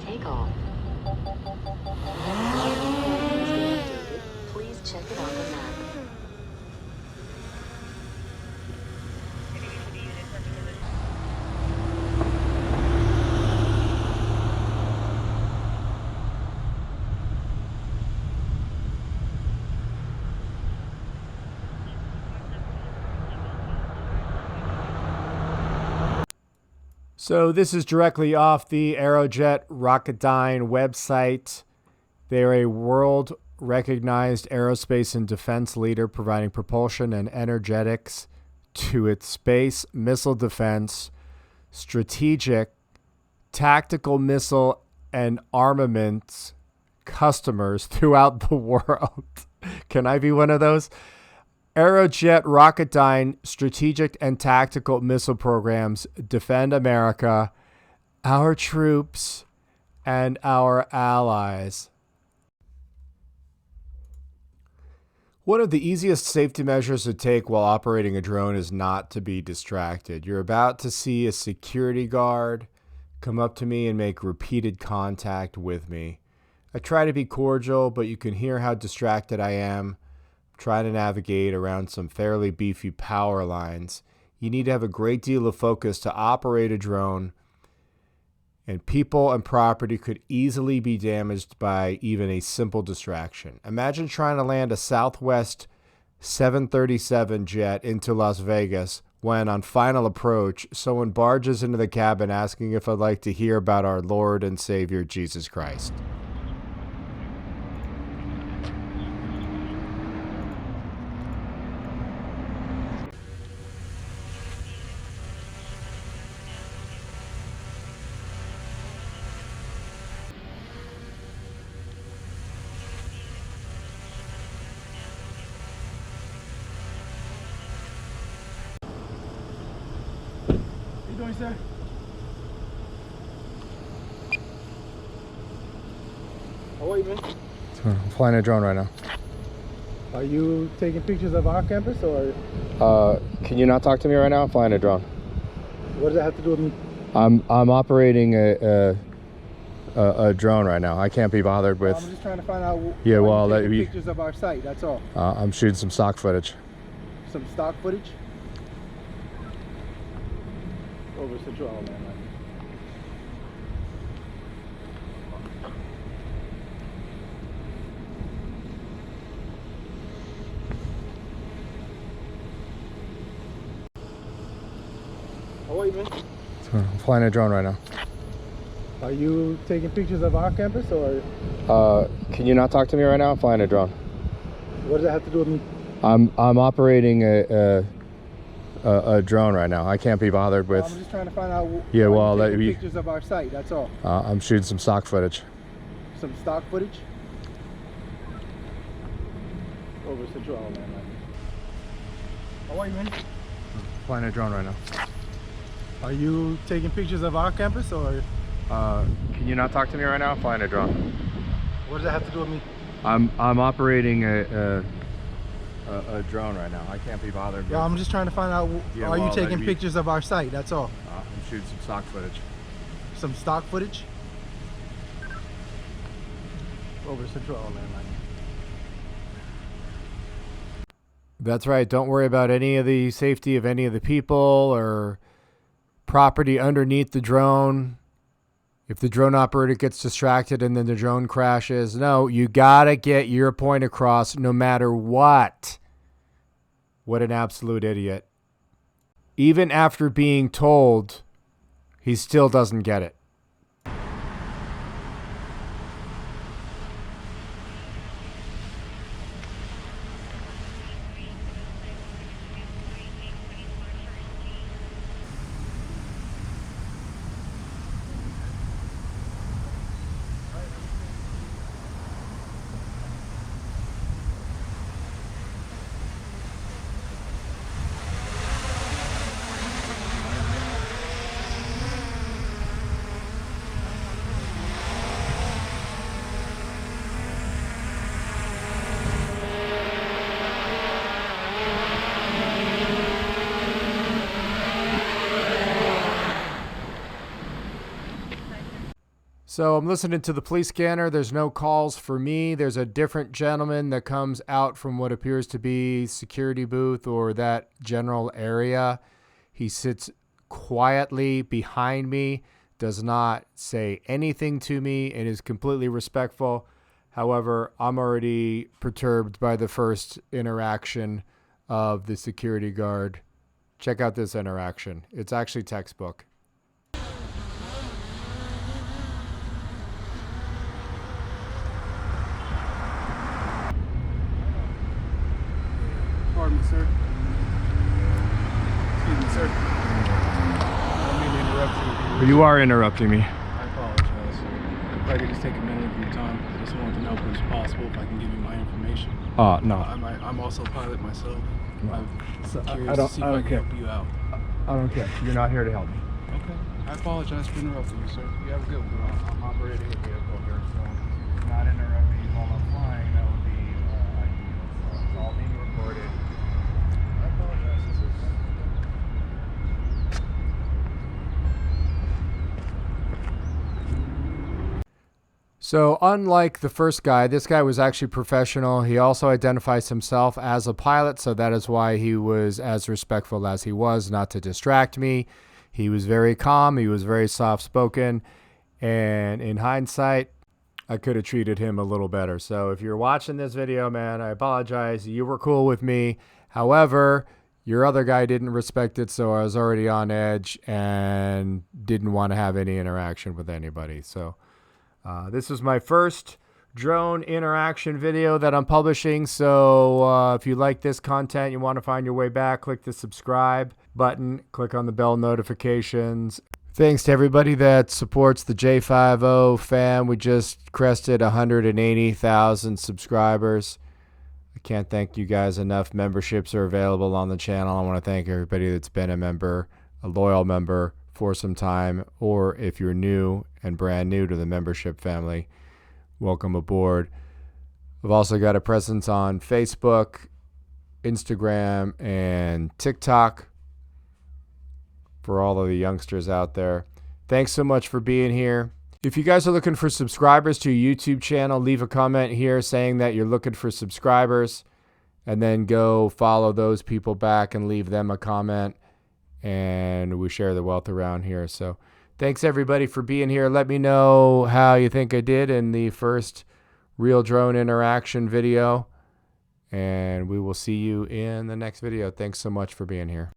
Take off. Please check it on the map. So this is directly off the Aerojet Rocketdyne website. They're a world-recognized aerospace and defense leader providing propulsion and energetics to its space, missile defense, strategic, tactical missile, and armaments customers throughout the world. Can I be one of those? Aerojet Rocketdyne strategic and tactical missile programs defend America, our troops, and our allies. One of the easiest safety measures to take while operating a drone is not to be distracted. You're about to see a security guard come up to me and make repeated contact with me. I try to be cordial, but you can hear how distracted I am. Trying to navigate around some fairly beefy power lines. You need to have a great deal of focus to operate a drone, and people and property could easily be damaged by even a simple distraction. Imagine trying to land a Southwest 737 jet into Las Vegas when, on final approach, someone barges into the cabin asking if I'd like to hear about our Lord and Savior Jesus Christ. How you doing, sir? How are you, man? I'm flying a drone right now. Are you taking pictures of our campus, or Can you not talk to me right now? I'm flying a drone. what does that have to do with me? I'm operating a drone right now. I can't be bothered with. I'm just trying to find out. Yeah, why well, you're taking pictures of our site. That's all. I'm shooting some stock footage. Some stock footage. Over Central Alabama. How are you, man? I'm flying a drone right now. Are you taking pictures of our campus, or Can you not talk to me right now? I'm flying a drone. what does that have to do with me? I'm operating a drone right now. I can't be bothered with. I'm just trying to find out. Yeah, why well, you're taking pictures of our site. That's all. I'm shooting some stock footage. Some stock footage. Over Central Alabama. How are you, man? Flying a drone right now. Are you taking pictures of our campus, or Can you not talk to me right now? I'm flying a drone. what does that have to do with me? I'm operating a drone right now. I can't be bothered with. Yeah, I'm just trying to find out. Yeah, are you well, taking pictures of our site? That's all. I'm shooting some stock footage. Some stock footage. Over Central Alabama. That's right. Don't worry about any of the safety of any of the people or property underneath the drone. If the drone operator gets distracted and then the drone crashes, no, you gotta get your point across no matter what. What an absolute idiot. Even after being told, he still doesn't get it. So I'm listening to the police scanner. There's no calls for me. There's a different gentleman that comes out from what appears to be security booth or that general area. He sits quietly behind me, does not say anything to me, and is completely respectful. However, I'm already perturbed by the first interaction of the security guard. Check out this interaction. It's actually textbook. Pardon me, sir. Excuse me, sir. I don't mean to interrupt you. You are interrupting me. I apologize, sir. If I could just take a minute of your time, I just wanted to know if it was possible if I can give you my information. No. I'm also a pilot myself. I'm curious I don't to see if I can care. help you out. I don't care. You're not here to help me. Okay. I apologize for interrupting you, sir. You have a good one. I'm operating a vehicle here, so if you're not interrupting me while I'm flying, that would be ideal. So it's all being recorded. I apologize. This is... So unlike the first guy, this guy was actually professional. He also identifies himself as a pilot, so that is why he was as respectful as he was, not to distract me. He was very calm. He was very soft-spoken. And in hindsight, I could have treated him a little better. So if you're watching this video, man, I apologize. You were cool with me. However, your other guy didn't respect it, so I was already on edge and didn't want to have any interaction with anybody. So this is my first drone interaction video that I'm publishing. So if you like this content, you want to find your way back, click the subscribe button, click on the bell notifications. Thanks to everybody that supports the J50 fam. We just crested 180,000 subscribers. I can't thank you guys enough. Memberships are available on the channel. I want to thank everybody that's been a member, a loyal member for some time, or if you're new and brand new to the membership family, welcome aboard. We've also got a presence on Facebook, Instagram, and TikTok for all of the youngsters out there. Thanks so much for being here. If you guys are looking for subscribers to your YouTube channel, leave a comment here saying that you're looking for subscribers, and then go follow those people back and leave them a comment, and we share the wealth around here. So thanks everybody for being here. Let me know how you think I did in the first real drone interaction video, and we will see you in the next video. Thanks so much for being here.